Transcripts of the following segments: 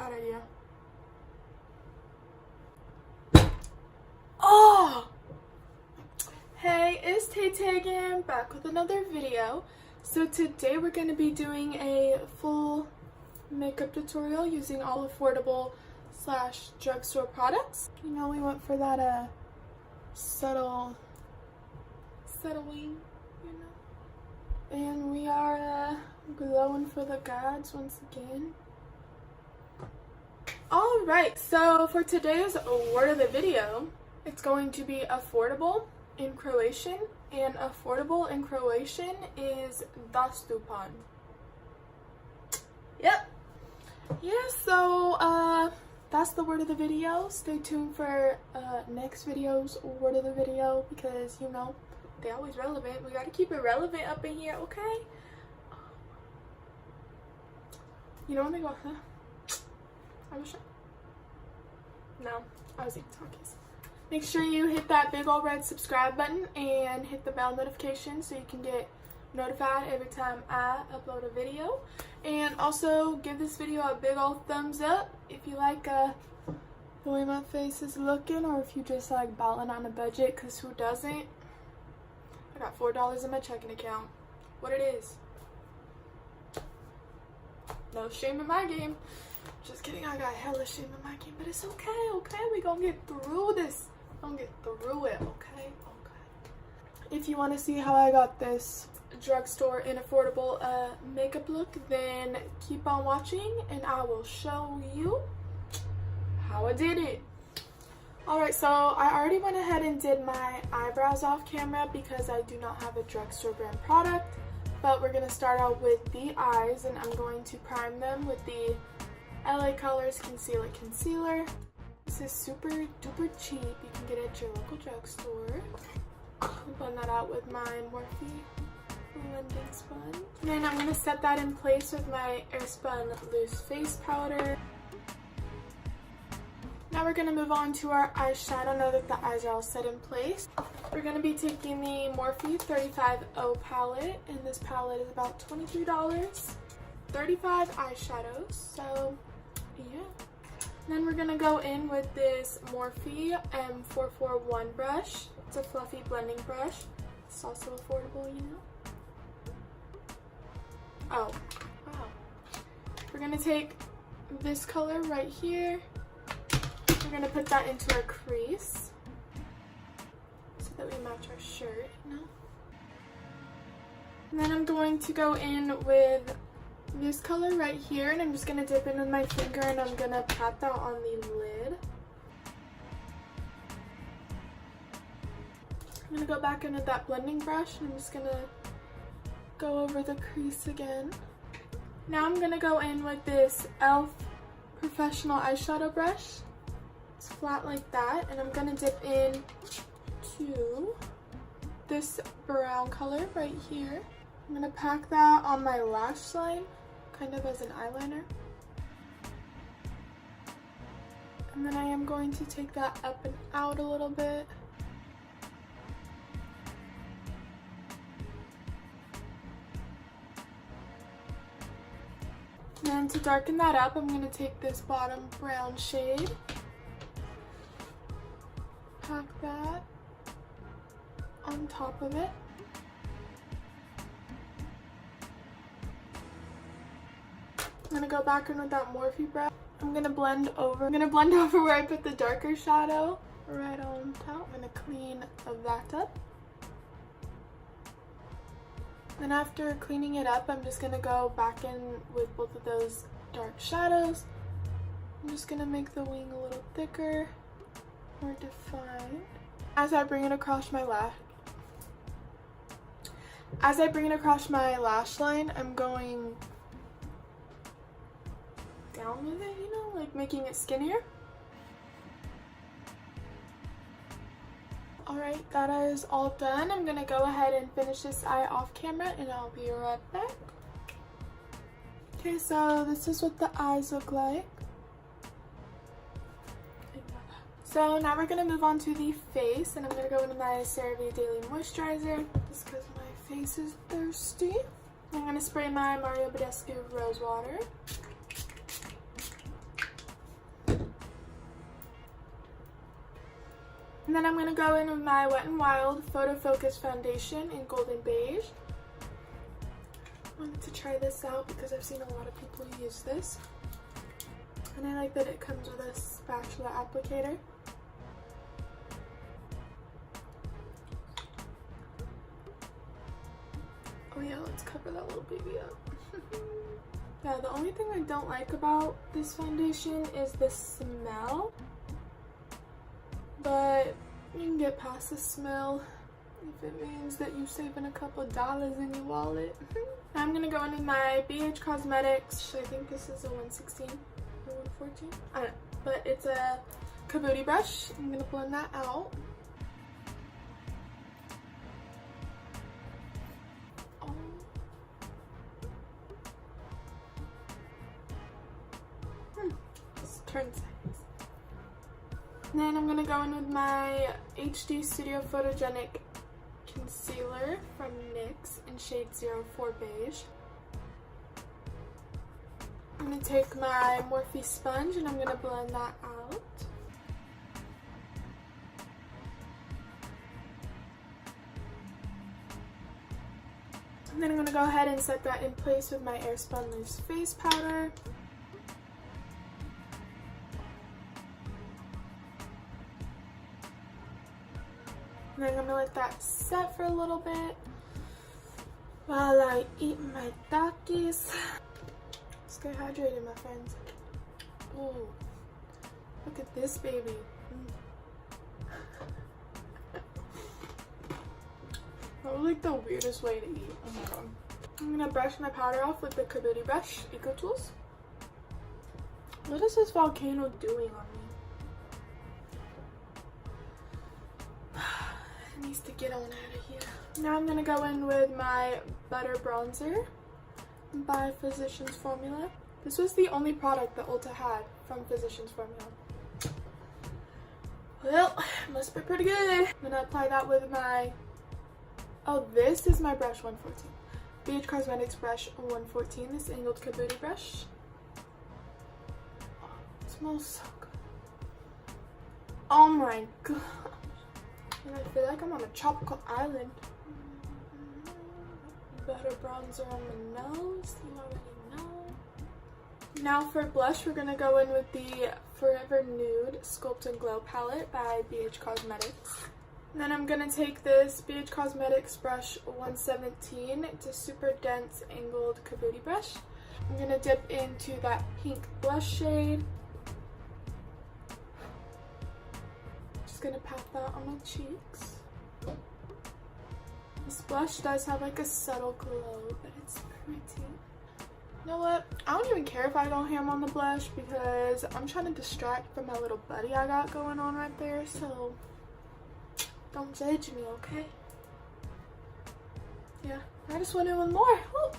Bad idea. Oh! Hey, it's Tay again, back with another video. So today we're going to be doing a full makeup tutorial using all affordable / drugstore products. You know, we went for that settling, you know. And we are glowing for the gods once again. Alright, so for today's word of the video, it's going to be affordable in Croatian, and affordable in Croatian is dostupan. Yep. Yeah, so that's the word of the video. Stay tuned for next video's word of the video because, you know, they're always relevant. We gotta keep it relevant up in here, okay? You know when they go, huh? I wish No, I was eating Takis. Make sure you hit that big old red subscribe button and hit the bell notification so you can get notified every time I upload a video. And also give this video a big old thumbs up if you like the way my face is looking, or if you just like balling on a budget, because who doesn't? I got $4 in my checking account. What it is. No shame in my game. Just kidding, I got hella shame in my game, but it's okay, okay? We gonna get through this. We gonna get through it, okay? Okay. If you want to see how I got this drugstore and affordable makeup look, then keep on watching and I will show you how I did it. Alright, so I already went ahead and did my eyebrows off camera because I do not have a drugstore brand product, but we're going to start out with the eyes, and I'm going to prime them with the LA Colors Conceal It Concealer. This is super duper cheap. You can get it at your local drugstore. I'll blend that out with my Morphe blending sponge. Then I'm going to set that in place with my Airspun Loose Face Powder. Now we're going to move on to our eyeshadow now that the eyes are all set in place. We're going to be taking the Morphe 35O palette, and this palette is about $23. 35 eyeshadows, so yeah. Then we're gonna go in with this Morphe M441 brush. It's a fluffy blending brush. It's also affordable, you know. Oh, wow. We're gonna take this color right here. We're gonna put that into our crease so that we match our shirt, you know. And then I'm going to go in with this color right here, and I'm just going to dip in with my finger and I'm going to pat that on the lid. I'm going to go back in with that blending brush and I'm just going to go over the crease again. Now I'm going to go in with this e.l.f. professional eyeshadow brush. It's flat like that, and I'm going to dip in to this brown color right here. I'm going to pack that on my lash line, kind of as an eyeliner. And then I am going to take that up and out a little bit. And then to darken that up, I'm going to take this bottom brown shade, pack that on top of it. I'm going to go back in with that Morphe brush. I'm going to blend over. I'm going to blend over where I put the darker shadow right on top. I'm going to clean that up. Then after cleaning it up, I'm just going to go back in with both of those dark shadows. I'm just going to make the wing a little thicker, more defined. As I bring it across my lash line, I'm going down with it, you know, like making it skinnier. Alright, that is all done. I'm gonna go ahead and finish this eye off camera and I'll be right back. Okay, so this is what the eyes look like. So now we're gonna move on to the face, and I'm gonna go into my CeraVe Daily Moisturizer just because my face is thirsty. I'm gonna spray my Mario Badescu Rose Water. And then I'm going to go in with my Wet n Wild Photo Focus Foundation in Golden Beige. I wanted to try this out because I've seen a lot of people use this. And I like that it comes with a spatula applicator. Oh yeah, let's cover that little baby up. Yeah, the only thing I don't like about this foundation is the smell. But you can get past the smell if it means that you're saving a couple dollars in your wallet. Now I'm going to go into my BH Cosmetics. I think this is a 116 or 114. I don't know. But it's a Kabuki brush. I'm going to blend that out. Turn sides. And then I'm going to go in with my HD Studio Photogenic Concealer from NYX in shade 04 Beige. I'm going to take my Morphe sponge and I'm going to blend that out. And then I'm going to go ahead and set that in place with my Airspun Loose Face Powder. And then I'm gonna let that set for a little bit while I eat my Takis. Stay hydrated, my friends. Ooh, look at this baby. That was like the weirdest way to eat. Oh my god. I'm gonna brush my powder off with the Kabuki brush, EcoTools. What is this volcano doing on me? Needs to get on out of here. Now I'm gonna go in with my butter bronzer by Physicians Formula. This was the only product that Ulta had from Physicians Formula. Well, must be pretty good. I'm gonna apply that with my, oh, this is my brush 114. BH Cosmetics brush 114, this angled Kabuki brush. Oh, it smells so good. Oh my god. And I feel like I'm on a tropical island. Butter bronzer on the nose, you already know. Now for blush, we're gonna go in with the Forever Nude Sculpt and Glow palette by BH Cosmetics. And then I'm gonna take this BH Cosmetics brush 117. It's a super dense angled Kabuki brush. I'm gonna dip into that pink blush shade. Gonna pat that on my cheeks. This blush does have like a subtle glow, but it's pretty. You know what? I don't even care if I don't ham on the blush because I'm trying to distract from my little buddy I got going on right there, so don't judge me, okay? Yeah, I just went in with more. Woo!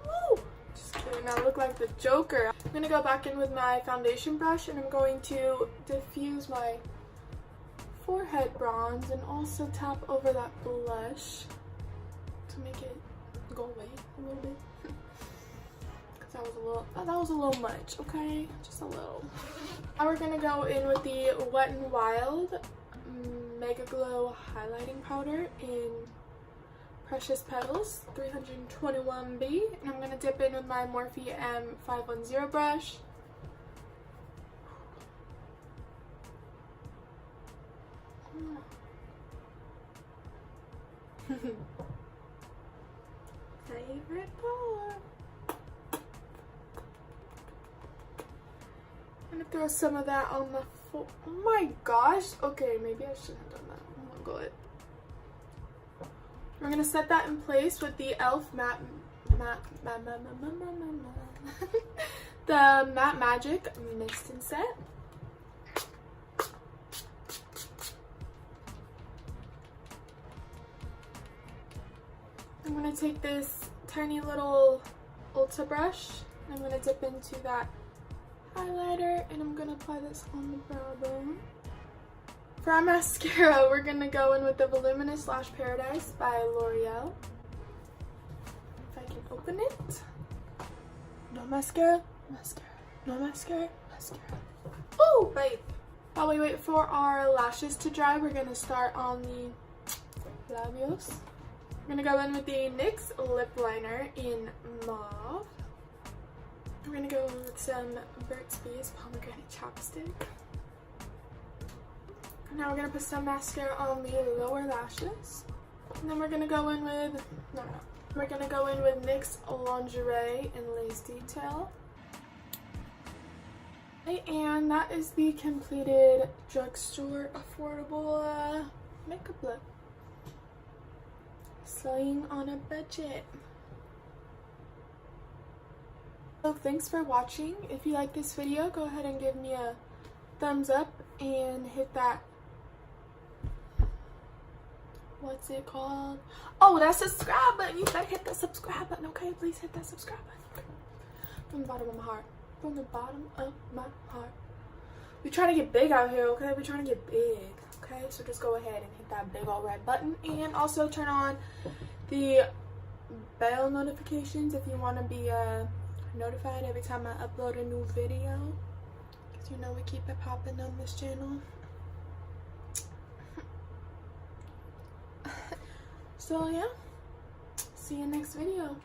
Woo! Just kidding, I look like the Joker. I'm gonna go back in with my foundation brush and I'm going to diffuse my forehead bronze and also tap over that blush to make it go away a little bit. Because that was a little much, okay? Just a little. Now we're gonna go in with the Wet n Wild Mega Glow highlighting powder in Precious Petals 321B, and I'm gonna dip in with my Morphe M441 brush. Favorite part. I'm gonna throw some of that on the oh my gosh. Okay, maybe I shouldn't have done that. Oh my god. We're gonna set that in place with the e.l.f. the Matte Magic Mist and Set. I'm going to take this tiny little Ulta brush, and I'm going to dip into that highlighter, and I'm going to apply this on the brow bone. For our mascara, we're going to go in with the Voluminous Lash Paradise by L'Oreal. If I can open it. No mascara, mascara. No mascara, mascara. Oh, babe. While we wait for our lashes to dry, we're going to start on the labios. We're going to go in with the NYX lip liner in mauve. We're going to go in with some Burt's Bees pomegranate chapstick. Now we're going to put some mascara on the lower lashes. And then we're going to go in with, we're going to go in with NYX Lingerie and Lace Detail. Okay, and that is the completed Drugstore affordable makeup look. Slaying on a budget. So thanks for watching. If you like this video, go ahead and give me a thumbs up and hit that, what's it called? Oh, that subscribe button. You better hit that subscribe button, okay? Please hit that subscribe button. From the bottom of my heart. From the bottom of my heart. We're trying to get big out here, okay? We're trying to get big, okay? So just go ahead and hit that big old red button. And also turn on the bell notifications if you want to be notified every time I upload a new video. Because you know we keep it popping on this channel. So yeah, see you next video.